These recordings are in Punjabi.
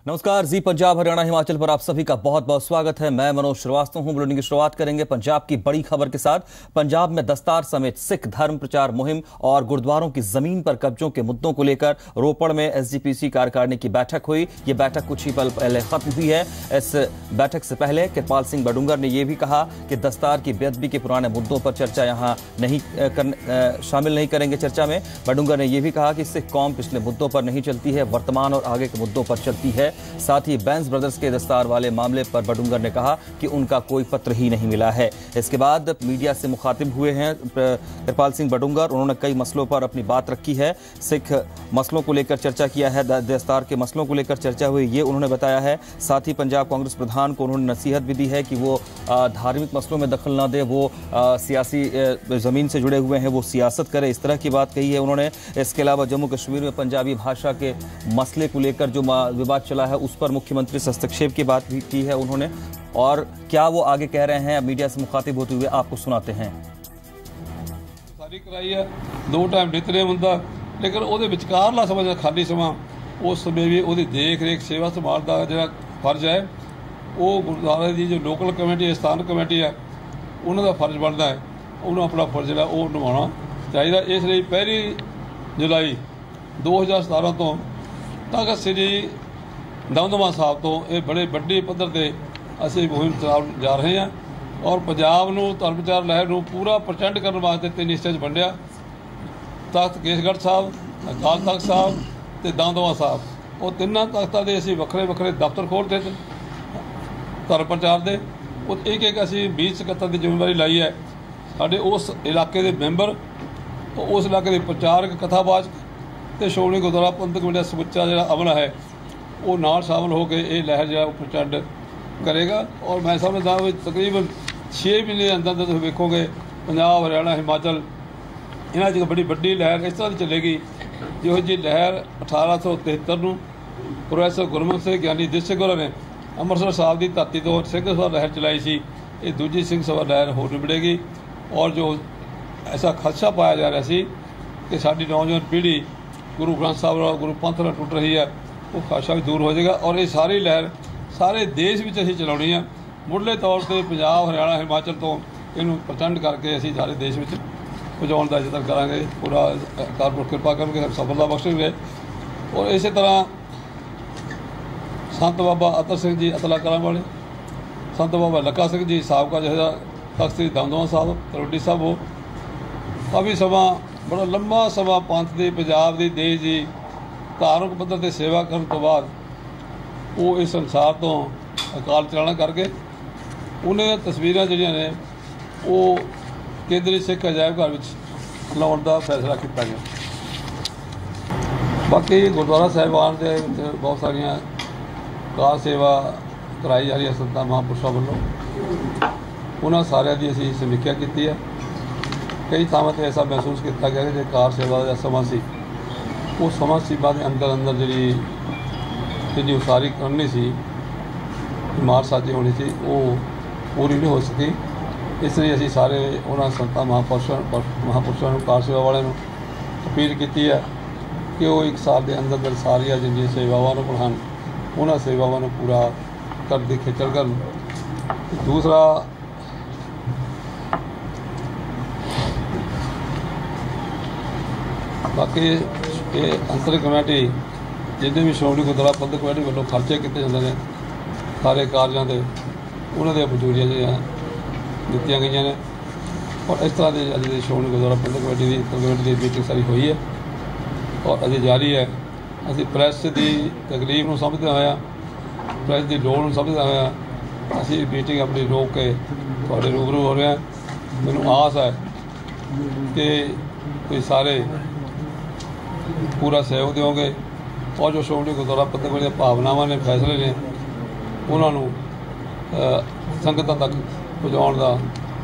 नमस्कार। जी पंजाब हरियाणा हिमाचल पर आप सभी का बहुत बहुत स्वागत है। मैं मनोज श्रीवास्तव हूं। बुलेटिन की शुरुआत करेंगे पंजाब की बड़ी खबर के साथ। पंजाब में दस्तार समेत सिख धर्म प्रचार मुहिम और गुरुद्वारों की जमीन पर कब्जों के मुद्दों को लेकर रोपड़ में एसजीपीसी कार्यकारिणी की बैठक हुई। यह बैठक कुछ ही पल पहले खत्म हुई है। इस बैठक से पहले कृपाल सिंह बडूंगर ने यह भी कहा कि दस्तार की बेअदबी के पुराने मुद्दों पर चर्चा यहां शामिल नहीं करेंगे। चर्चा में बडूंगर ने यह भी कहा कि सिख कौम पिछले मुद्दों पर नहीं चलती है, वर्तमान और आगे के मुद्दों पर चलती है। साथ ही बैंस ब्रदर्स के दस्तार वाले मामले पर बडूंगर ने कहा कि उनका कोई पत्र ही नहीं मिला है। इसके बाद मीडिया से मुखातिब हुए हैं कृपाल सिंह बडूंगर। उन्होंने कई मसलों पर अपनी बात रखी है। सिख मसलों को लेकर चर्चा किया है, दस्तार के मसलों को लेकर चर्चा हुई, ये उन्होंने बताया है। साथ ही पंजाब कांग्रेस प्रधान को उन्होंने नसीहत भी दी है कि वो धार्मिक मसलों में दखल न दे, वो सियासी ज़मीन से जुड़े हुए हैं, वो सियासत करे, इस तरह की बात कही है उन्होंने। इसके अलावा जम्मू कश्मीर में पंजाबी भाषा के मसले को लेकर जो विवाद चला है उस पर मुख्यमंत्री से हस्तक्षेप की बात भी की है उन्होंने। और क्या वो आगे कह रहे हैं, मीडिया से मुखातिब होते हुए आपको सुनाते हैं। सारी कराई है, 2 टाइम नितनेम हुंदा, लेकिन ਉਹਦੇ ਵਿਚਕਾਰਲਾ ਸਮਾਂ ਜਿਹੜਾ ਖਾਲੀ ਸਮਾਂ ਉਸ ਸਮੇਂ ਵੀ ਉਹਦੀ ਦੇਖ ਰੇਖ ਸੇਵਾ ਸੰਭਾਲ ਦਾ ਜਿਹੜਾ ਫਰਜ਼ ਹੈ ਉਹ ਗੁਰਦੁਆਰੇ ਦੀ ਜੋ ਲੋਕਲ ਕਮੇਟੀ ਸਥਾਨਕ ਕਮੇਟੀ ਹੈ ਉਹਨਾਂ ਦਾ ਫਰਜ਼ ਬਣਦਾ ਹੈ। ਉਹਨੂੰ ਆਪਣਾ ਫਰਜ਼ ਜਿਹੜਾ ਉਹ ਨਿਭਾਉਣਾ ਚਾਹੀਦਾ। ਇਸ ਲਈ 1 ਜੁਲਾਈ 2017 ਤੋਂ ਤਖਤ ਸ੍ਰੀ ਦਮਦਮਾ ਸਾਹਿਬ ਤੋਂ ਇਹ ਬੜੇ ਵੱਡੇ ਪੱਧਰ 'ਤੇ ਅਸੀਂ ਮੁਹਿੰਮ ਚਲਾਉਣ ਜਾ ਰਹੇ ਹਾਂ। ਔਰ ਪੰਜਾਬ ਨੂੰ ਧਰਮ ਪ੍ਰਚਾਰ ਲਹਿਰ ਨੂੰ ਪੂਰਾ ਪ੍ਰਚੰਡ ਕਰਨ ਵਾਸਤੇ 3 ਹਿੱਸਿਆਂ 'ਚ ਵੰਡਿਆ। ਤਖਤ ਕੇਸਗੜ੍ਹ ਸਾਹਿਬ, ਅਕਾਲ ਤਖਤ ਸਾਹਿਬ ਅਤੇ ਦਮਦਮਾ ਸਾਹਿਬ, ਉਹ ਤਿੰਨਾਂ ਤਖਤਾਂ ਦੇ ਅਸੀਂ ਵੱਖਰੇ ਵੱਖਰੇ ਦਫ਼ਤਰ ਖੋਲ੍ਹਤੇ ਧਰਮ ਪ੍ਰਚਾਰ ਦੇ। ਉਹ ਇੱਕ ਅਸੀਂ 20 ਸਕੱਤਰ ਦੀ ਜ਼ਿੰਮੇਵਾਰੀ ਲਾਈ ਹੈ। ਸਾਡੇ ਉਸ ਇਲਾਕੇ ਦੇ ਮੈਂਬਰ, ਉਸ ਇਲਾਕੇ ਦੇ ਪ੍ਰਚਾਰਕ, ਕਥਾਵਾਚਕ ਅਤੇ ਸ਼੍ਰੋਮਣੀ ਗੁਰਦੁਆਰਾ ਪ੍ਰਬੰਧਕ ਕਮੇਟੀ ਦਾ ਸਮੁੱਚਾ ਜਿਹੜਾ ਅਮਲਾ ਹੈ ਉਹ ਨਾਲ ਸ਼ਾਮਲ ਹੋ ਕੇ ਇਹ ਲਹਿਰ ਜਿਹੜਾ ਪ੍ਰਚੰਡ ਕਰੇਗਾ। ਔਰ ਮੈਂ ਸਮਝਦਾ ਵੀ ਤਕਰੀਬਨ 6 ਮਹੀਨੇ ਦੇ ਅੰਦਰ ਤੁਸੀਂ ਵੇਖੋਗੇ ਪੰਜਾਬ, ਹਰਿਆਣਾ, ਹਿਮਾਚਲ ਇਹਨਾਂ 'ਚ ਇੱਕ ਬੜੀ ਵੱਡੀ ਲਹਿਰ ਇਸ ਤਰ੍ਹਾਂ ਦੀ ਚੱਲੇਗੀ ਜਿਹੋ ਜਿਹੀ ਲਹਿਰ 1873 ਨੂੰ ਪ੍ਰੋਫੈਸਰ ਗੁਰਮੁਖ ਸਿੰਘ ਗਿਆਨੀ ਦਿਸ ਸਿੰਘ ਹੋਰਾਂ ਨੇ ਅੰਮ੍ਰਿਤਸਰ ਸਾਹਿਬ ਦੀ ਧਰਤੀ ਤੋਂ ਸਿੰਘ ਸਭਾ ਲਹਿਰ ਚਲਾਈ ਸੀ। ਇਹ ਦੂਜੀ ਸਿੰਘ ਸਭਾ ਲਹਿਰ ਹੋਰ ਨਿਬੜੇਗੀ। ਔਰ ਜੋ ਐਸਾ ਖਦਸ਼ਾ ਪਾਇਆ ਜਾ ਰਿਹਾ ਸੀ ਕਿ ਸਾਡੀ ਨੌਜਵਾਨ ਪੀੜ੍ਹੀ ਗੁਰੂ ਗ੍ਰੰਥ ਸਾਹਿਬ ਨਾਲ, ਗੁਰੂ ਪੰਥ ਨਾਲ ਟੁੱਟ ਰਹੀ ਹੈ, ਉਹ ਖਦਸ਼ਾ ਵੀ ਦੂਰ ਹੋ ਜਾਏਗਾ। ਔਰ ਇਹ ਸਾਰੀ ਲਹਿਰ ਸਾਰੇ ਦੇਸ਼ ਵਿੱਚ ਅਸੀਂ ਚਲਾਉਣੀ ਆ। ਮੁੱਢਲੇ ਤੌਰ 'ਤੇ ਪੰਜਾਬ, ਹਰਿਆਣਾ, ਹਿਮਾਚਲ ਤੋਂ ਇਹਨੂੰ ਪ੍ਰਚੰਡ ਕਰਕੇ ਅਸੀਂ ਸਾਰੇ ਦੇਸ਼ ਵਿੱਚ ਪਹੁੰਚਾਉਣ ਦਾ ਯਤਨ ਕਰਾਂਗੇ। ਪੂਰਾ ਕਾਰਪੋਰੇਟ ਕਿਰਪਾ ਕਰਕੇ ਸਫਲਤਾ ਬਖਸ਼ਣਗੇ। ਔਰ ਇਸੇ ਤਰ੍ਹਾਂ ਸੰਤ ਬਾਬਾ ਅਤਰ ਸਿੰਘ ਜੀ ਅਤਲਾ ਕਲਾਂ ਵਾਲੇ, ਸੰਤ ਬਾਬਾ ਲੱਖਾ ਸਿੰਘ ਜੀ ਸਾਬਕਾ ਜਥੇਦਾਰ ਤਖਤ ਸ੍ਰੀ ਦਮਦਮਾ ਸਾਹਿਬ, ਤਲਵੰਡੀ ਸਾਹਿਬ, ਉਹ ਕਾਫੀ ਸਮਾਂ, ਬੜਾ ਲੰਬਾ ਸਮਾਂ ਪੰਥ ਦੀ, ਪੰਜਾਬ ਦੀ, ਦੇਸ਼ ਦੀ ਧਾਰਮਿਕ ਪੱਧਰ 'ਤੇ ਸੇਵਾ ਕਰਨ ਤੋਂ ਬਾਅਦ ਉਹ ਇਸ ਸੰਸਾਰ ਤੋਂ ਅਕਾਲ ਚਲਾਣਾ ਕਰਕੇ ਉਹਨਾਂ ਦੀਆਂ ਤਸਵੀਰਾਂ ਜਿਹੜੀਆਂ ਨੇ ਉਹ ਕੇਂਦਰੀ ਸਿੱਖ ਅਜਾਇਬ ਘਰ ਵਿੱਚ ਲਾਉਣ ਦਾ ਫੈਸਲਾ ਕੀਤਾ ਗਿਆ। ਬਾਕੀ ਗੁਰਦੁਆਰਾ ਸਾਹਿਬਾਨ ਦੇ ਵਿੱਚ ਬਹੁਤ ਸਾਰੀਆਂ ਕਾਰ ਸੇਵਾ ਕਰਾਈ ਜਾ ਰਹੀ ਹੈ ਸੰਤਾਂ ਮਹਾਂਪੁਰਸ਼ਾਂ ਵੱਲੋਂ। ਉਹਨਾਂ ਸਾਰਿਆਂ ਦੀ ਅਸੀਂ ਸਮੀਖਿਆ ਕੀਤੀ ਹੈ। ਕਈ ਥਾਵਾਂ 'ਤੇ ਐਸਾ ਮਹਿਸੂਸ ਕੀਤਾ ਗਿਆ ਕਿ ਜੇ ਕਾਰ ਸੇਵਾ ਦਾ ਸਮਾਂ ਸੀ ਉਹ ਸਮਾਂ ਸੀਮਾ ਦੇ ਅੰਦਰ ਜਿਹੜੀ ਉਸਾਰੀ ਕਰਨੀ ਸੀ, ਇਮਾਰਤ ਸਾਜੀ ਹੋਣੀ ਸੀ, ਉਹ ਪੂਰੀ ਨਹੀਂ ਹੋ ਸਕੀ। ਇਸ ਲਈ ਅਸੀਂ ਸਾਰੇ ਉਹਨਾਂ ਸੰਤਾਂ ਮਹਾਂਪੁਰਸ਼ਾਂ ਨੂੰ, ਕਾਰ ਸੇਵਾ ਵਾਲਿਆਂ ਨੂੰ ਅਪੀਲ ਕੀਤੀ ਹੈ ਕਿ ਉਹ 1 ਸਾਲ ਦੇ ਅੰਦਰ ਸਾਰੀਆਂ ਜਿਹੜੀਆਂ ਸੇਵਾਵਾਂ ਨੂੰ ਹਨ ਉਹਨਾਂ ਸੇਵਾਵਾਂ ਨੂੰ ਪੂਰਾ ਕਰਨ ਦੀ ਖੇਚਲ ਕਰਨ। ਦੂਸਰਾ, ਬਾਕੀ ਇਹ ਅੰਤਰਿਕ ਕਮੇਟੀ ਜਿੰਨੇ ਵੀ ਸ਼੍ਰੋਮਣੀ ਗੁਰਦੁਆਰਾ ਪ੍ਰਬੰਧਕ ਕਮੇਟੀ ਵੱਲੋਂ ਖਰਚੇ ਕੀਤੇ ਜਾਂਦੇ ਨੇ ਸਾਰੇ ਕਾਰਜਾਂ ਦੇ, ਉਹਨਾਂ ਦੀਆਂ ਮਨਜ਼ੂਰੀਆਂ ਜਿਹੜੀਆਂ ਦਿੱਤੀਆਂ ਗਈਆਂ ਨੇ। ਔਰ ਇਸ ਤਰ੍ਹਾਂ ਦੀ ਅੱਜ ਦੀ ਸ਼੍ਰੋਮਣੀ ਗੁਰਦੁਆਰਾ ਪ੍ਰਬੰਧਕ ਕਮੇਟੀ ਦੀ ਮੀਟਿੰਗ ਸਾਰੀ ਹੋਈ ਹੈ ਔਰ ਅਜੇ ਜਾਰੀ ਹੈ। ਅਸੀਂ ਪ੍ਰੈਸ ਦੀ ਤਕਲੀਫ ਨੂੰ ਸਮਝਦੇ ਹੋਇਆ, ਪ੍ਰੈਸ ਦੀ ਲੋੜ ਨੂੰ ਸਮਝਦੇ ਹੋਇਆ ਅਸੀਂ ਮੀਟਿੰਗ ਆਪਣੀ ਰੋਕ ਕੇ ਤੁਹਾਡੇ ਰੂਬਰੂ ਹੋ ਰਹੇ ਹਾਂ। ਮੈਨੂੰ ਆਸ ਹੈ ਕਿ ਤੁਸੀਂ ਸਾਰੇ ਪੂਰਾ ਸਹਿਯੋਗ ਦਿਓਗੇ ਔਰ ਜੋ ਸ਼੍ਰੋਮਣੀ ਗੁਰਦੁਆਰਾ ਪ੍ਰਬੰਧਕ ਕਮੇਟੀ ਦੀਆਂ ਭਾਵਨਾਵਾਂ ਨੇ, ਫੈਸਲੇ ਨੇ, ਉਹਨਾਂ ਨੂੰ ਸੰਗਤਾਂ ਤੱਕ ਪਹੁੰਚਾਉਣ ਦਾ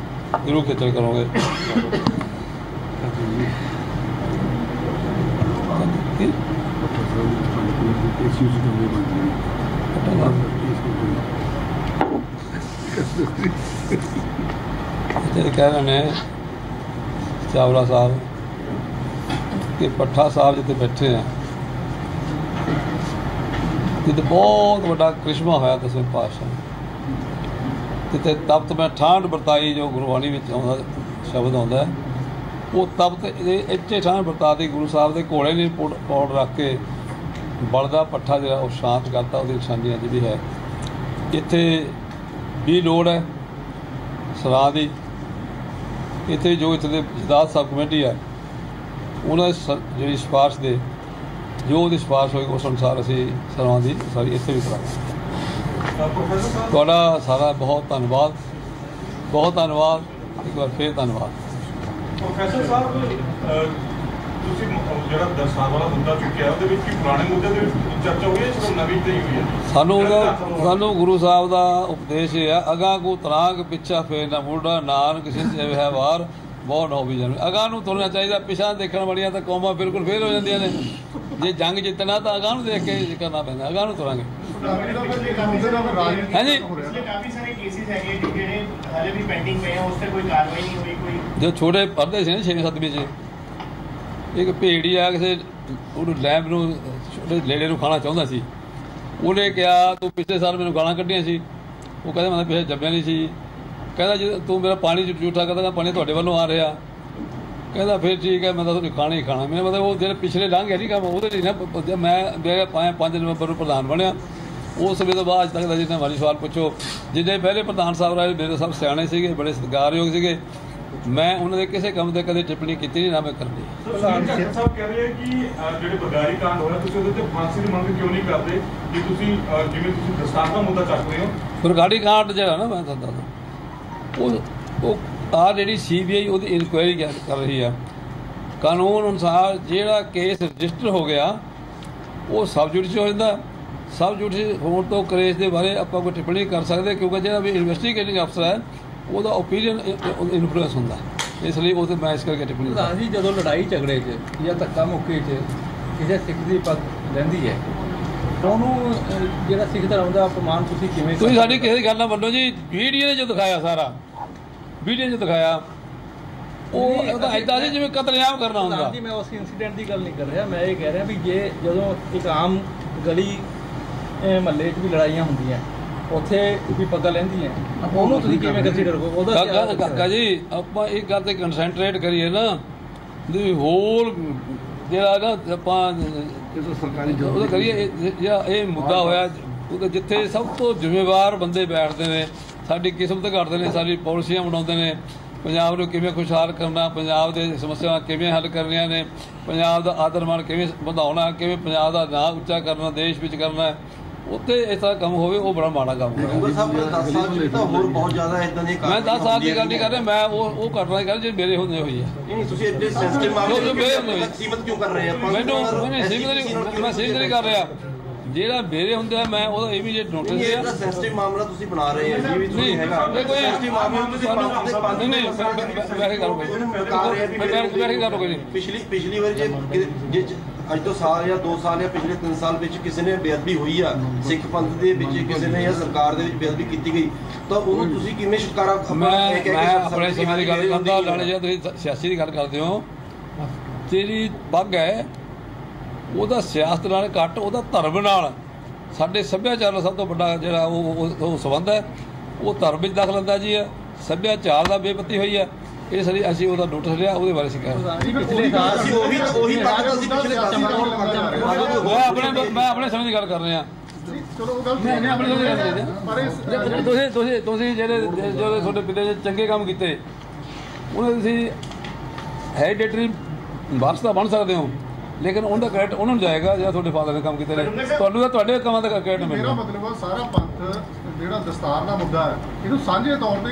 ਜ਼ਰੂਰ ਖੇਚਲ ਕਰੋਗੇ। ਕਹਿ ਰਹੇ ਨੇ ਚਾਵਲਾ ਸਾਹਿਬ कि पट्ठा साहब जिते बैठे हैं ਜਿੱਥੇ ਬਹੁਤ ਵੱਡਾ ਕ੍ਰਿਸ਼ਮਾ ਹੋਇਆ ਦਸਵੇਂ ਪਾਤਸ਼ਾਹ ਜਿੱਥੇ ਤਪਤ ਮੈਂ ਠਾਂਡ ਵਰਤਾਈ, ਜੋ ਗੁਰਬਾਣੀ ਵਿੱਚ ਆਉਂਦਾ ਸ਼ਬਦ ਆਉਂਦਾ ਹੈ, ਉਹ ਤਪਤ ਇੱਥੇ ਠਾਂਡ ਵਰਤਾਤੀ। ਗੁਰੂ ਸਾਹਿਬ ਦੇ ਘੋੜੇ ਨੇ ਪੌੜ ਰੱਖ ਕੇ ਬਲਦਾ ਪੱਠਾ ਜਿਹੜਾ ਉਹ ਸ਼ਾਂਤ ਕਰਤਾ, ਉਹਦੀ ਨਿਸ਼ਾਨੀ ਜਿਹੜੀ ਹੈ। ਇੱਥੇ ਵੀ ਲੋੜ ਹੈ ਸਰਾਂ ਦੀ। ਇੱਥੇ ਜੋ ਇੱਥੇ ਦੇ ਜਦਾਦ ਸਾਹਿਬ ਕਮੇਟੀ ਹੈ ਉਹਨਾਂ ਜਿਹੜੀ ਸਿਫਾਰਿਸ਼ ਦੇ ਜੋ ਉਹਦੀ ਸਿਫਾਰਿਸ਼ ਹੋਏਗੀ ਉਸ ਅਨੁਸਾਰ ਅਸੀਂ ਸਰਾਂ ਦੀ ਸਾਰੀ ਇੱਥੇ ਵੀ ਕਰਾਂਗੇ। ਤੁਹਾਡਾ ਸਾਰਾ ਬਹੁਤ ਧੰਨਵਾਦ, ਬਹੁਤ ਧੰਨਵਾਦ, ਇੱਕ ਵਾਰ ਫਿਰ ਧੰਨਵਾਦ। ਪ੍ਰੋਫੈਸਰ ਸਾਹਿਬ, ਤੁਸੀਂ ਜਿਹੜਾ ਦਰਸਾਰ ਵਾਲਾ ਮੁੱਦਾ ਚੁੱਕਿਆ ਉਹਦੇ ਵਿੱਚ ਕੀ ਪੁਰਾਣੇ ਮੁੱਦੇ ਦੇ ਵਿੱਚ ਚਰਚਾ ਹੋਈ ਹੈ ਜਾਂ ਨਵੀਂ ਤੇ ਹੀ ਹੋਈ ਹੈ? ਸਾਨੂੰ ਗੁਰੂ ਸਾਹਿਬ ਦਾ ਉਪਦੇਸ਼ ਇਹ ਹੈ, ਅਗਾਂਹ ਕੋ ਤਰਾਂਗ ਪਿੱਛਾ ਫੇਰ ਨਾ ਮੁੜਨਾ, ਨਾਨਕ ਸਿੰਧ ਹੈ ਵਾਰ ਬਹੁਤ ਹੋ ਵੀ ਜਾਣ। ਅਗਾਂਹ ਨੂੰ ਤੁਰਨਾ ਚਾਹੀਦਾ, ਪਿਛਾਂ ਦੇਖਣ ਵਾਲੀਆਂ ਤਾਂ ਕੌਮਾਂ ਬਿਲਕੁਲ ਫੇਲ ਹੋ ਜਾਂਦੀਆਂ ਨੇ। ਜੇ ਜੰਗ ਜਿੱਤਣਾ ਤਾਂ ਅਗਾਂਹ ਨੂੰ ਦੇਖ ਕੇ ਕਰਨਾ ਪੈਂਦਾ, ਅਗਾਂਹ ਨੂੰ ਤੁਰਾਂਗੇ। ਹਾਂਜੀ, ਕਾਫੀ ਸਾਰੇ ਕੇਸਿਸ ਹੈਗੇ ਜਿਹੜੇ ਹਾਲੇ ਵੀ ਪੈਂਡਿੰਗ ਪਏ ਆ, ਉਸ ਤੇ ਕੋਈ ਕਾਰਵਾਈ ਨਹੀਂ ਹੋਈ। ਕੋਈ ਜੋ ਛੋਟੇ ਪੜ੍ਹਦੇ ਸੀ ਨਾ 6-7ਵੀਂ 'ਚ, ਇੱਕ ਭੇੜੀ ਆ ਕਿਸੇ ਉਹਨੂੰ ਲੈਂਬ ਨੂੰ ਛੋਟੇ ਲੇੜੇ ਨੂੰ ਖਾਣਾ ਚਾਹੁੰਦਾ ਸੀ। ਉਹਨੇ ਕਿਹਾ ਤੂੰ ਪਿਛਲੇ ਸਾਲ ਮੈਨੂੰ ਗਾਲਾਂ ਕੱਢੀਆਂ ਸੀ। ਉਹ ਕਹਿੰਦਾ ਮੈਂ ਪਿਛਲੇ ਜੰਮਿਆ ਨਹੀਂ ਸੀ। ਕਹਿੰਦਾ ਜੇ ਤੂੰ ਮੇਰਾ ਪਾਣੀ ਝੂਠਾ ਕਰਦਾ, ਪਾਣੀ ਤੁਹਾਡੇ ਵੱਲੋਂ ਆ ਰਿਹਾ। ਕਹਿੰਦਾ ਫਿਰ ਠੀਕ ਹੈ, ਮੈਂ ਤਾਂ ਤੁਹਾਨੂੰ ਖਾਣਾ ਹੀ ਖਾਣਾ। ਮੇਰੇ ਮਤਲਬ ਉਹ ਜਿਹੜੇ ਪਿਛਲੇ ਲੰਘ ਗਿਆ ਨਹੀਂ ਕੰਮ, ਉਹਦੇ ਲਈ ਨਾ ਮੈਂ 5 ਨਵੰਬਰ ਨੂੰ ਪ੍ਰਧਾਨ ਬਣਿਆ। ਉਸ ਸਮੇਂ ਤੋਂ ਬਾਅਦ ਅੱਜ ਤੱਕ ਦਾ ਜਿੰਨਾ ਮਰਜ਼ੀ ਸਵਾਲ ਪੁੱਛੋ, ਜਿੰਨੇ ਪਹਿਲੇ ਪ੍ਰਧਾਨ ਸਾਹਿਬ ਰਹੇ ਮੇਰੇ ਸਭ ਸਿਆਣੇ ਸੀਗੇ, ਬੜੇ ਸਤਿਕਾਰਯੋਗ ਸੀਗੇ। ਮੈਂ ਉਹਨਾਂ ਦੇ ਕਿਸੇ ਕੰਮ ਤੇ ਕਦੇ ਟਿੱਪਣੀ ਕੀਤੀ ਨਹੀਂ, ਨਾ ਮੈਂ ਕਰਨੀ। ਸਾਹਿਬ ਕਹਿ ਰਹੇ ਕਿ ਜਿਹੜੇ ਬਰਗਾੜੀ ਕਾਂਡ ਹੋਇਆ ਤੁਸੀਂ ਉਹਦੇ ਤੇ ਫਾਂਸੀ ਦੀ ਮੰਗ ਕਿਉਂ ਨਹੀਂ ਕਰਦੇ? ਕਿ ਤੁਸੀਂ ਜਿਵੇਂ ਤੁਸੀਂ ਦਸਤਾਰ ਦਾ ਮੁੱਦਾ ਚੱਕ ਰਹੇ ਹੋ। ਬਰਗਾੜੀ ਕਾਂਡ ਜਿਹੜਾ ਨਾ, ਮੈਂ ਤੁਹਾਨੂੰ ਦੱਸਦਾ, ਉਹ ਆ ਜਿਹੜੀ CBI ਉਹਦੀ ਇਨਕੁਆਇਰੀ ਕਰ ਰਹੀ ਆ। ਕਾਨੂੰਨ ਅਨੁਸਾਰ ਜਿਹੜਾ ਕੇਸ ਰਜਿਸਟਰ ਹੋ ਗਿਆ ਉਹ ਸਬ ਜੁਡੀਸ਼ੀਅਲ ਹੋ ਜਾਂਦਾ। ਸਬ ਜੁਡੀਸ਼ੀਅਲ ਹੋਣ ਤੋਂ ਕੇਸ ਦੇ ਬਾਰੇ ਆਪਾਂ ਕੋਈ ਟਿੱਪਣੀ ਕਰ ਸਕਦੇ, ਕਿਉਂਕਿ ਜਿਹੜਾ ਵੀ ਇਨਵੈਸਟੀਗੇਟਿੰਗ ਅਫਸਰ ਹੈ ਉਹਦਾ ਓਪੀਨੀਅਨ ਇਨਫਲੂਐਂਸ ਹੁੰਦਾ, ਇਸ ਲਈ ਉਹ ਤੇ ਮੈਂ ਇਸ ਕਰਕੇ ਟਿੱਪਣੀ। ਪ੍ਰਧਾਨ ਜੀ, ਜਦੋਂ ਲੜਾਈ ਝਗੜੇ 'ਚ ਜਾਂ ਧੱਕਾ ਮੁੱਕੀ 'ਚ ਕਿਸੇ ਸਿੱਖ ਦੀ ਪੱਗ ਲੈਂਦੀ ਹੈ, ਉਹਨੂੰ ਜਿਹੜਾ ਸਿੱਖ ਧਰਮ ਦਾ ਅਪਮਾਨ ਤੁਸੀਂ ਸਾਡੀ ਕਿਸੇ ਦੀ ਗੱਲ ਨਾ ਮੰਨੋ ਜੀ। ਵੀਡੀਓ ਨੇ ਜੋ ਦਿਖਾਇਆ, ਸਾਰਾ ਵੀਡੀਓ 'ਚ ਦਿਖਾਇਆ, ਉਹ ਤਾਂ ਇੱਦਾਂ ਸੀ ਜਿਵੇਂ ਕਤਲੇਆਮ ਕਰਨਾ ਹੁੰਦਾ ਜੀ। ਮੈਂ ਉਸ ਇਨਸੀਡੈਂਟ ਦੀ ਗੱਲ ਨਹੀਂ ਕਰ ਰਿਹਾ, ਮੈਂ ਇਹ ਕਹਿ ਰਿਹਾ ਵੀ ਜੇ ਜਦੋਂ ਇੱਕ ਆਮ ਗਲੀ ਮਹੱਲੇ 'ਚ ਵੀ ਲੜਾਈਆਂ ਹੁੰਦੀਆਂ, ਉੱਥੇ ਵੀ ਪੱਗਾਂ ਲੈਂਦੀਆਂ, ਉਹਨੂੰ ਤੁਸੀਂ ਕਿਵੇਂ ਕੰਸੀਡਰ ਕਰੋ? ਕਾਕਾ ਜੀ, ਆਪਾਂ ਇਹ ਗੱਲ ਤੇ ਕੰਸੈਂਟਰੇਟ ਕਰੀਏ ਨਾ, ਵੀ ਹੋਰ ਜਿਹੜਾ ਨਾ ਆਪਾਂ ਉਹਦਾ ਕਰੀਏ। ਜਿਹੜਾ ਇਹ ਮੁੱਦਾ ਹੋਇਆ ਉਹਦੇ ਜਿੱਥੇ ਸਭ ਤੋਂ ਜ਼ਿੰਮੇਵਾਰ ਬੰਦੇ ਬੈਠਦੇ ਨੇ, ਸਾਡੀ ਕਿਸਮਤ ਘੜਦੇ ਨੇ, ਸਾਡੀ ਪਾਲਿਸੀਆਂ ਬਣਾਉਂਦੇ ਨੇ, ਪੰਜਾਬ ਨੂੰ ਕਿਵੇਂ ਖੁਸ਼ਹਾਲ ਕਰਨਾ, ਪੰਜਾਬ ਦੇ ਸਮੱਸਿਆਵਾਂ ਕਿਵੇਂ ਹੱਲ ਕਰਨੀਆਂ ਨੇ, ਪੰਜਾਬ ਦਾ ਆਦਰ ਮਾਣ ਕਿਵੇਂ ਵਧਾਉਣਾ, ਕਿਵੇਂ ਪੰਜਾਬ ਦਾ ਨਾਂ ਉੱਚਾ ਕਰਨਾ, ਦੇਸ਼ ਵਿੱਚ ਕਰਨਾ, ਉੱਥੇ ਇਸ ਤਰ੍ਹਾਂ ਕੰਮ ਹੋਵੇ, ਉਹ ਬੜਾ ਮਾੜਾ ਕੰਮ ਹੋਇਆ। ਮੈਂ 10 ਸਾਲ ਦੀ ਗੱਲ ਨਹੀਂ ਕਰ ਰਿਹਾ, ਮੈਂ ਉਹ ਘਟਨਾ ਕਰ ਜਿਹੜੀ ਮੇਰੇ ਹੁੰਦੇ ਹੋਈ ਹੈ। ਮੈਂ ਸੀਮਤ ਨਹੀਂ ਕਰ ਰਿਹਾ, ਜਿਹੜਾ ਮੇਰੇ ਹੁੰਦਾ ਮੈਂ ਉਹਦਾ ਇਮੀਡੀਏਟ ਨੋਟਿਸ ਲਿਆ। ਸੈਂਸਿਟਿਵ ਮਾਮਲਾ ਤੁਸੀਂ ਬਣਾ ਰਹੇ ਹੋ ਜੀ, ਵੀ ਨਹੀਂ ਹੈਗਾ ਕੋਈ ਸੈਂਸਿਟਿਵ ਮਾਮਲਾ ਤੁਸੀਂ ਪਿਛਲੀ ਵਾਰ ਜੇ ਅੱਜ ਤੋਂ ਸਾਲ ਜਾਂ 2 ਸਾਲ ਜਾਂ ਪਿਛਲੇ 3 ਸਾਲ ਵਿੱਚ ਕਿਸੇ ਨੇ ਬੇਅਦਬੀ ਹੋਈ ਆ, ਸਿੱਖ ਪੰਥ ਦੇ ਵਿੱਚ ਕਿਸੇ ਨੇ ਜਾਂ ਸਰਕਾਰ ਦੇ ਵਿੱਚ ਬੇਅਦਬੀ ਕੀਤੀ ਗਈ, ਤਾਂ ਉਹਨੂੰ ਤੁਸੀਂ ਕਿਵੇਂ ਛੁਟਕਾਰਾ? ਮੈਂ ਆਪਣੇ ਸਮੇਂ ਦੀ ਗੱਲ ਕਰਦਾ, ਲਾਣੇ ਜਾਂ ਤੁਸੀਂ ਸਿਆਸੀ ਦੀ ਗੱਲ ਕਰਦੇ ਹੋ। ਜਿਹੜੀ ਪੱਗ ਹੈ ਉਹਦਾ ਸਿਆਸਤ ਨਾਲ ਘੱਟ, ਉਹਦਾ ਧਰਮ ਨਾਲ, ਸਾਡੇ ਸੱਭਿਆਚਾਰ ਦਾ ਸਭ ਤੋਂ ਵੱਡਾ ਜਿਹੜਾ ਉਹ ਸੰਬੰਧ ਹੈ, ਉਹ ਧਰਮ ਵਿੱਚ ਦਖਲ ਅੰਦਾਜ਼ੀ ਹੈ, ਸੱਭਿਆਚਾਰ ਦਾ ਬੇਪਤੀ ਹੋਈ ਹੈ। ਇਸ ਲਈ ਅਸੀਂ ਉਹਦਾ ਨੋਟਿਸ ਲਿਆ, ਉਹਦੇ ਬਾਰੇ ਅਸੀਂ ਕਹਿ ਰਹੇ। ਮੈਂ ਆਪਣੇ ਸਮੇਂ ਦੀ ਗੱਲ ਕਰ ਰਿਹਾ। ਤੁਸੀਂ ਜਿਹੜੇ ਤੁਹਾਡੇ ਪਿਤਾ ਚੰਗੇ ਕੰਮ ਕੀਤੇ, ਉਹਨਾਂ ਤੁਸੀਂ ਹੈਰੀਡੇਟਰੀ ਵਾਰਸ ਤਾਂ ਬਣ ਸਕਦੇ ਹੋ, ਲੇਕਿਨ ਉਹਦਾ ਕ੍ਰੈਡਿਟ ਉਹਨਾਂ ਨੂੰ ਜਾਏਗਾ ਜਿਹੜਾ ਤੁਹਾਡੇ ਫਾਦਰ ਨੇ ਕੰਮ ਕੀਤੇ ਨੇ। ਤੁਹਾਨੂੰ ਤਾਂ ਤੁਹਾਡੇ ਕੰਮਾਂ ਦਾ ਕ੍ਰੈਡਿਟ ਮਿਲੇਗਾ। ਮੇਰਾ ਮਤਲਬ ਸਾਰਾ ਪੰਥ ਜਿਹੜਾ ਦਸਤਾਰ ਦਾ ਮੁੱਦਾ ਹੈ, ਇਹਨੂੰ ਸਾਂਝੇ ਤੌਰ ਤੇ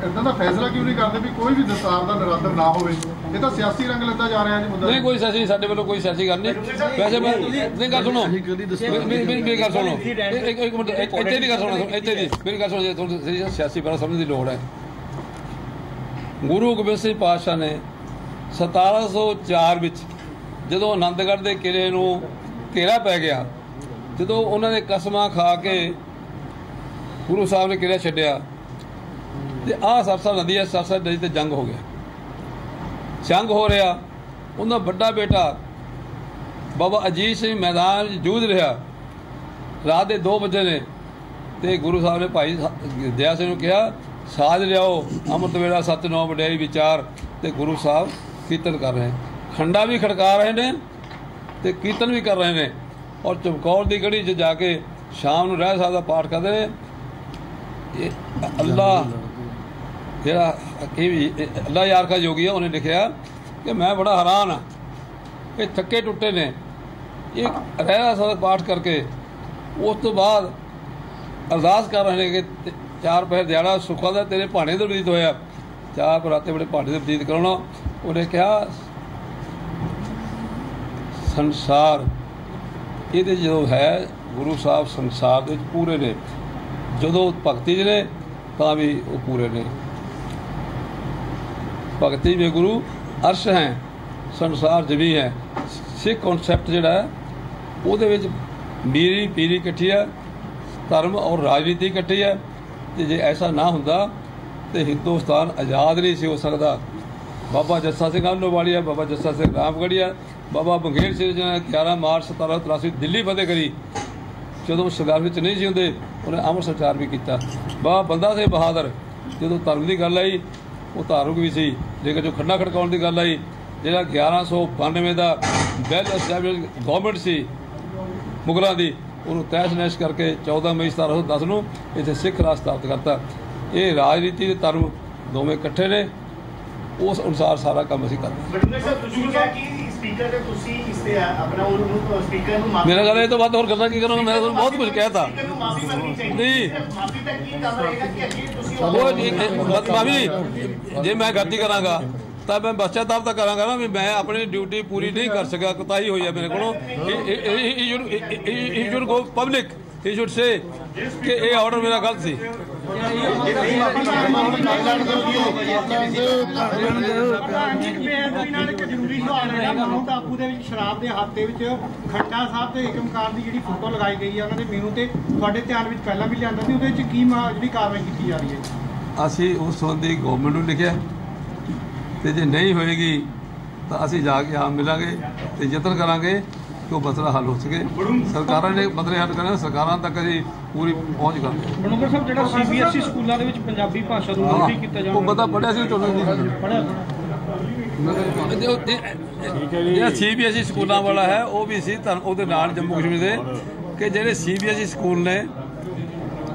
ਇਦਾਂ ਦਾ ਫੈਸਲਾ ਕਿਉਂ ਨਹੀਂ ਕਰਦੇ ਵੀ ਕੋਈ ਵੀ ਦਸਤਾਰ ਦਾ ਨਿਰਾਦਰ ਨਾ ਹੋਵੇ? ਇਹ ਤਾਂ ਸਿਆਸੀ ਰੰਗ ਲੈਂਦਾ ਜਾ ਰਿਹਾ ਜੀ ਮੁੱਦਾ। ਨਹੀਂ, ਕੋਈ ਸਿਆਸੀ, ਸਾਡੇ ਵੱਲੋਂ ਕੋਈ ਸਿਆਸੀ ਗੱਲ ਨਹੀਂ। ਵੈਸੇ ਮੈਂ ਨਹੀਂ ਗੱਲ ਸੁਣੋ, ਮੇਰੀ ਗੱਲ ਸੁਣੋ, ਇੱਕ ਮਿੰਟ, ਇੱਥੇ ਦੀ ਗੱਲ ਸੁਣੋ, ਇੱਥੇ ਦੀ ਮੇਰੀ ਗੱਲ ਸੁਣੋ। ਤੁਹਾਨੂੰ ਸਿਆਸੀ ਬਾਰੇ ਸਮਝਣ ਦੀ ਲੋੜ ਹੈ। ਗੁਰੂ ਗੋਬਿੰਦ ਸਿੰਘ ਪਾਤਸ਼ਾਹ ਨੇ 1704 ਵਿੱਚ ਜਦੋਂ ਆਨੰਦਗੜ੍ਹ ਦੇ ਕਿਲ੍ਹੇ ਨੂੰ ਘੇਰਾ ਪੈ ਗਿਆ, ਜਦੋਂ ਉਹਨਾਂ ਨੇ ਕਸਮਾਂ ਖਾ ਕੇ ਗੁਰੂ ਸਾਹਿਬ ਨੇ ਕਿਲ੍ਹਾ ਛੱਡਿਆ, ਤੇ ਆਹ ਸਰਸਾ ਨਦੀ ਹੈ, ਸਰਸਾ ਨਦੀ ਤੇ ਜੰਗ ਹੋ ਗਿਆ। ਜੰਗ ਹੋ ਰਿਹਾ, ਉਹਦਾ ਵੱਡਾ ਬੇਟਾ ਬਾਬਾ ਅਜੀਤ ਸਿੰਘ ਮੈਦਾਨ ਵਿੱਚ ਜੂਝ ਰਿਹਾ, ਰਾਤ ਦੇ 2 ਵਜੇ ਨੇ ਤੇ ਗੁਰੂ ਸਾਹਿਬ ਨੇ ਭਾਈ ਦਇਆ ਸਿੰਘ ਨੂੰ ਕਿਹਾ ਸਾਜ ਲਿਆਓ, ਅੰਮ੍ਰਿਤ ਵੇਲਾ 7-9 ਵਡਿਆਈ ਵਿਚਾਰ। ਤੇ ਗੁਰੂ ਸਾਹਿਬ ਕੀਰਤਨ ਕਰ ਰਹੇ, ਖੰਡਾ ਵੀ ਖੜਕਾ ਰਹੇ ਨੇ ਤੇ ਕੀਰਤਨ ਵੀ ਕਰ ਰਹੇ ਨੇ। ਔਰ ਚਮਕੌਰ ਦੀ ਗੜੀ 'ਚ ਜਾ ਕੇ ਸ਼ਾਮ ਨੂੰ ਰਹਿ ਸਾਹਿਬ ਦਾ ਪਾਠ ਕਰਦੇ ਨੇ। ਇਹ ਅੱਲਾ ਜਿਹੜਾ ਅੱਲਾ ਯਾਰ ਕਾ ਯੋਗੀ ਆ, ਉਹਨੇ ਲਿਖਿਆ ਕਿ ਮੈਂ ਬੜਾ ਹੈਰਾਨ ਹਾਂ, ਇਹ ਥੱਕੇ ਟੁੱਟੇ ਨੇ, ਇਹ ਰਹਿ ਸਾਹਿਬ ਦਾ ਪਾਠ ਕਰਕੇ ਉਸ ਤੋਂ ਬਾਅਦ ਅਰਦਾਸ ਕਰ ਰਹੇ ਨੇ ਕਿ 4 ਪਹਿਰ ਦਿਹਾੜਾ ਸੁੱਖਾਂ ਦਾ ਤੇਰੇ ਭਾਣੇ ਤੋਂ ਬਤੀਤ ਹੋਇਆ, 4 ਬਰਾਤੇ ਬੜੇ ਭਾਣੇ ਦੇ ਬਤੀਤ ਕਰਾਉਣਾ। ਉਹਨੇ ਕਿਹਾ ਸੰਸਾਰ ਇਹਦੇ ਜਦੋਂ ਹੈ, ਗੁਰੂ ਸਾਹਿਬ ਸੰਸਾਰ ਦੇ ਵਿੱਚ ਪੂਰੇ ਨੇ, ਜਦੋਂ ਭਗਤੀ 'ਚ ਨੇ ਤਾਂ ਵੀ ਉਹ ਪੂਰੇ ਨੇ। ਭਗਤੀ ਵਿੱਚ ਗੁਰੂ ਅਰਸ਼ ਹੈ, ਸੰਸਾਰ 'ਚ ਵੀ ਹੈ। ਸਿੱਖ ਕਨਸੈਪਟ ਜਿਹੜਾ ਹੈ ਉਹਦੇ ਵਿੱਚ ਮੀਰੀ ਪੀਰੀ ਇਕੱਠੀ ਹੈ, ਧਰਮ ਔਰ ਰਾਜਨੀਤੀ ਇਕੱਠੀ ਹੈ। ਤੇ ਜੇ ਐਸਾ ਨਾ ਹੁੰਦਾ ਤੇ ਹਿੰਦੁਸਤਾਨ ਆਜ਼ਾਦ ਨਹੀਂ ਸੀ ਹੋ ਸਕਦਾ। ਬਾਬਾ ਜੱਸਾ ਸਿੰਘ ਆਹਲੂਵਾਲੀਆ, ਬਾਬਾ ਜੱਸਾ ਸਿੰਘ ਰਾਮਗੜੀਆ, ਬਾਬਾ ਬੰਗੇਰ ਸਿੰਘ ਜੀ ਨੇ 11 ਮਾਰਚ 1783 ਦਿੱਲੀ ਫਤਿਹ ਕਰੀ। ਜਦੋਂ ਸਰਕਾਰ ਵਿੱਚ ਨਹੀਂ ਸੀ ਹੁੰਦੇ, ਉਹਨੇ ਅੰਮ੍ਰਿਤਸਰ ਚਾਰ ਵੀ ਕੀਤਾ। ਬਾਬਾ ਬੰਦਾ ਸਿੰਘ ਬਹਾਦਰ, ਜਦੋਂ ਧਰਮ ਦੀ ਗੱਲ ਆਈ ਉਹ ਧਾਰਮਿਕ ਵੀ ਸੀ, ਲੇਕਿਨ ਜੋ ਖੰਡਾ ਖੜਕਾਉਣ ਦੀ ਗੱਲ ਆਈ, ਜਿਹੜਾ 1192 ਦਾ ਵੈਲ ਐਸਟੈਬਲਿਸ਼ ਗਵਰਨਮੈਂਟ ਸੀ ਮੁਗਲਾਂ ਦੀ, ਉਹਨੂੰ ਤਹਿਸ ਨਹਿਸ ਕਰਕੇ 14 ਮਈ 1710 ਨੂੰ ਇੱਥੇ ਸਿੱਖ ਰਾਜ ਸਥਾਪਿਤ ਕਰਤਾ। ਇਹ ਰਾਜਨੀਤੀ ਤੇ ਧਰਮ ਦੋਵੇਂ ਇਕੱਠੇ ਨੇ, ਉਸ ਅਨੁਸਾਰ ਸਾਰਾ ਕੰਮ ਅਸੀਂ ਕਰਦੇ। ਮੇਰਾ ਗੱਲ ਇਹ ਤੋਂ ਵੱਧ ਹੋਰ ਕਰਨਾ ਕੀ ਕਰੂੰਗਾ, ਮੈਂ ਤੁਹਾਨੂੰ ਬਹੁਤ ਕੁਝ ਕਹਿਤਾ। ਨਹੀਂ ਭਾਵੇਂ ਜੇ ਮੈਂ ਗਲਤੀ ਕਰਾਂਗਾ ਤਾਂ ਮੈਂ ਪਛਤਾਵਾ ਤਾਂ ਕਰਾਂਗਾ ਨਾ ਵੀ ਮੈਂ ਆਪਣੀ ਡਿਊਟੀ ਪੂਰੀ ਨਹੀਂ ਕਰ ਸਕਿਆ, ਕੋਤਾਹੀ ਹੋਈ ਹੈ ਮੇਰੇ ਕੋਲੋਂ। He should go public, he should say ਕਿ ਇਹ ਆਰਡਰ ਮੇਰਾ ਗਲਤ ਸੀ। ਟਾਪੂ ਦੇ ਵਿੱਚ ਸ਼ਰਾਬ ਦੇ ਹੱਥ ਦੇ ਵਿੱਚ ਖੱਟਾ ਸਾਹਿਬ ਤੇ ਏਕਮਕਾਰ ਦੀ ਜਿਹੜੀ ਫੋਟੋ ਲਗਾਈ ਗਈ ਹੈ ਉਹਨਾਂ ਦੇ ਮੀਨੂ ਤੇ ਤੁਹਾਡੇ ਧਿਆਨ ਵਿੱਚ ਪਹਿਲਾਂ ਵੀ ਲਿਆਂਦਾ ਸੀ, ਉਹਦੇ ਵਿੱਚ ਕੀ ਜਿਹੜੀ ਕਾਰਵਾਈ ਕੀਤੀ ਜਾ ਰਹੀ ਹੈ? ਅਸੀਂ ਉਸ ਸੰਬੰਧੀ ਗਵਰਨਮੈਂਟ ਨੂੰ ਲਿਖਿਆ ਤੇ ਜੇ ਨਹੀਂ ਹੋਏਗੀ ਤਾਂ ਅਸੀਂ ਜਾ ਕੇ ਆਪ ਮਿਲਾਂਗੇ ਤੇ ਯਤਨ ਕਰਾਂਗੇ ਕਿ ਉਹ ਮਸਲਾ ਹੱਲ ਹੋ ਸਕੇ। ਸਰਕਾਰਾਂ ਨੇ ਮਸਲੇ ਹੱਲ ਕਰਨੇ, ਸਰਕਾਰਾਂ ਤੱਕ ਅਸੀਂ ਪੂਰੀ ਪਹੁੰਚ ਕਰਾਂਗੇ। ਬਡੂੰਗਰ ਸਾਹਿਬ, ਜਿਹੜਾ CBSE ਸਕੂਲਾਂ ਦੇ ਵਿੱਚ ਪੰਜਾਬੀ ਭਾਸ਼ਾ ਨੂੰ ਮੁਲਤਵੀ ਕੀਤਾ ਜਾਣਾ, ਉਹ ਬੰਦਾ ਪੜ੍ਹਿਆ ਸੀ ਜਿਹੜਾ CBSE ਸਕੂਲਾਂ ਵਾਲਾ ਹੈ ਉਹ ਵੀ ਸੀ ਉਹਦੇ ਨਾਲ ਜੰਮੂ ਕਸ਼ਮੀਰ ਦੇ ਕਿ ਜਿਹੜੇ CBSE ਸਕੂਲ ਨੇ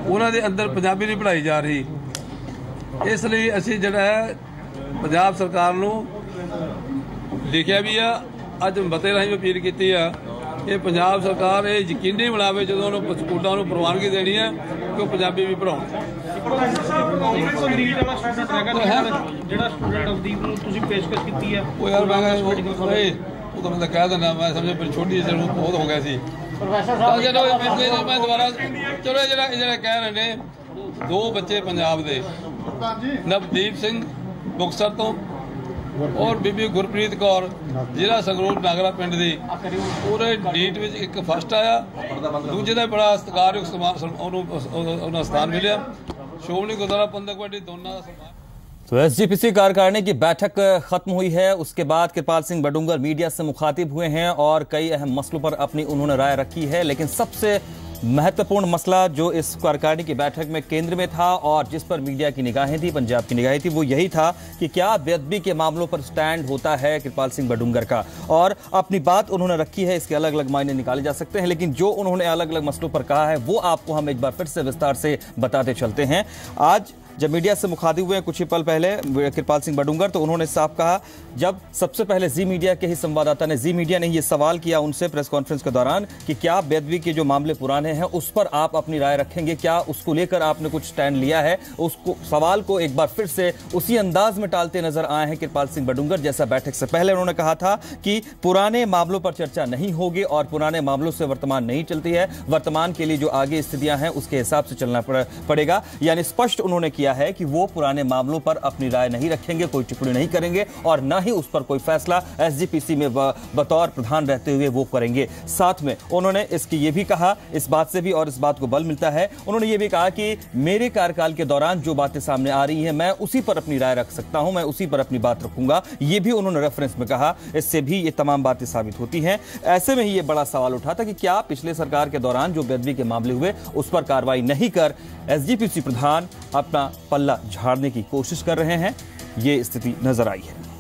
ਉਹਨਾਂ ਦੇ ਅੰਦਰ ਪੰਜਾਬੀ ਨਹੀਂ ਪੜ੍ਹਾਈ ਜਾ ਰਹੀ। ਇਸ ਲਈ ਅਸੀਂ ਜਿਹੜਾ ਹੈ ਪੰਜਾਬ ਸਰਕਾਰ ਨੂੰ ਲਿਖਿਆ ਵੀ ਆ, ਅੱਜ ਮਤੇ ਰਾਹੀਂ ਅਪੀਲ ਕੀਤੀ ਆ ਕਿ ਪੰਜਾਬ ਸਰਕਾਰ ਇਹ ਯਕੀਨੀ ਬਣਾਵੇ ਜਦੋਂ ਉਹਨੂੰ ਸਕੂਲਾਂ ਨੂੰ ਪ੍ਰਵਾਨਗੀ ਦੇਣੀ ਹੈ ਕਿ ਉਹ ਪੰਜਾਬੀ ਵੀ ਪੜ੍ਹਾਉਣ। ਜਿਹੜਾ ਸਟੂਡੈਂਟ ਅਵਦੀਪ ਨੂੰ ਤੁਸੀਂ ਪੇਸ਼ਕਸ਼ ਕੀਤੀ ਹੈ ਉਹ ਯਾਰ ਮੈਂ ਉਹ ਤਾਂ ਮੈਂ ਕਹਿ ਦਿੰਦਾ, ਮੈਂ ਸਮਝਿਆ ਮੇਰੀ ਛੋਟੀ ਜਿਹੀ ਨੂੰ ਬਹੁਤ ਹੋ ਗਿਆ ਸੀ। ਮੈਂ ਦੁਬਾਰਾ ਚਲੋ ਜਿਹੜਾ ਕਹਿ ਰਹੇ ਨੇ 2 ਬੱਚੇ ਪੰਜਾਬ ਦੇ, ਨਵਦੀਪ ਸਿੰਘ ਮੁਕਤਸਰ ਤੋਂ ਔਰ ਬੀਬੀ ਗੁਰਪ੍ਰੀਤ ਕੌਰ ਜ਼ਿਲ੍ਹਾ ਸੰਗਰੂਰ ਨਾਗਰਾ ਪਿੰਡ ਦੀ, ਉਹਦੇ ਨੀਟ ਵਿੱਚ ਇੱਕ ਫਸਟ ਆਇਆ, ਦੂਜੇ ਦਾ ਬੜਾ ਸਤਿਕਾਰਯੋਗ ਉਹਨੂੰ ਸਥਾਨ ਮਿਲਿਆ। ਸ਼੍ਰੋਮਣੀ ਗੁਰਦੁਆਰਾ ਪ੍ਰਬੰਧਕ ਕਮੇਟੀ ਦੋਨਾਂ ਦਾ ਸਨਮਾਨ। तो SGPC कार्यकारिणी की बैठक खत्म हुई है। उसके बाद कृपाल सिंह बडूंगर मीडिया से मुखातिब हुए हैं और कई अहम मसलों पर अपनी उन्होंने राय रखी है, लेकिन सबसे महत्वपूर्ण मसला जो इस कार्यकारिणी की बैठक में केंद्र में था और जिस पर मीडिया की निगाहें थी, पंजाब की निगाहें थी, वो यही था कि क्या बेअदबी के मामलों पर स्टैंड होता है कृपाल सिंह बडूंगर का। और अपनी बात उन्होंने रखी है, इसके अलग अलग मायने निकाले जा सकते हैं, लेकिन जो उन्होंने अलग अलग मसलों पर कहा है वो आपको हम एक बार फिर से विस्तार से बताते चलते हैं। आज जब मीडिया से मुखातिब हुए कुछ ही पल पहले कृपाल सिंह बडूंगर, तो उन्होंने साफ कहा, जब सबसे पहले जी मीडिया के ही संवाददाता ने, जी मीडिया ने ये सवाल किया उनसे प्रेस कॉन्फ्रेंस के दौरान कि क्या बेअदबी के जो मामले पुराने हैं उस पर आप अपनी राय रखेंगे, क्या उसको लेकर आपने कुछ स्टैंड लिया है। उसको सवाल को एक बार फिर से उसी अंदाज में टालते नजर आए हैं कृपाल सिंह बडूंगर जैसा बैठक से पहले उन्होंने कहा था कि पुराने मामलों पर चर्चा नहीं होगी और पुराने मामलों से वर्तमान नहीं चलती है, वर्तमान के लिए जो आगे स्थितियां हैं उसके हिसाब से चलना पड़ेगा। यानी स्पष्ट उन्होंने किया किया है कि वो पुराने मामलों पर अपनी राय नहीं रखेंगे, कोई टिप्पणी नहीं करेंगे और न ही उस पर कोई फैसला एसजीपीसी में बतौर प्रधान रहते हुए वो करेंगे। साथ में उन्होंने इसकी ये भी कहा, इस बात से भी और इस बात को बल मिलता है, उन्होंने ये भी कहा कि मेरे कार्यकाल के दौरान जो बातें सामने आ रही हैं मैं उसी पर अपनी राय रख सकता हूं, मैं उसी पर अपनी बात रखूंगा। ये भी उन्होंने रेफरेंस में कहा। इससे भी ये तमाम बातें साबित होती हैं। ऐसे में ही ये बड़ा सवाल उठा था कि क्या पिछले सरकार के दौरान जो बेदबी के मामले हुए उस पर कार्रवाई नहीं कर एसजीपीसी प्रधान अपना पल्ला झाड़ने की कोशिश कर रहे हैं। ये स्थिति नजर आई है।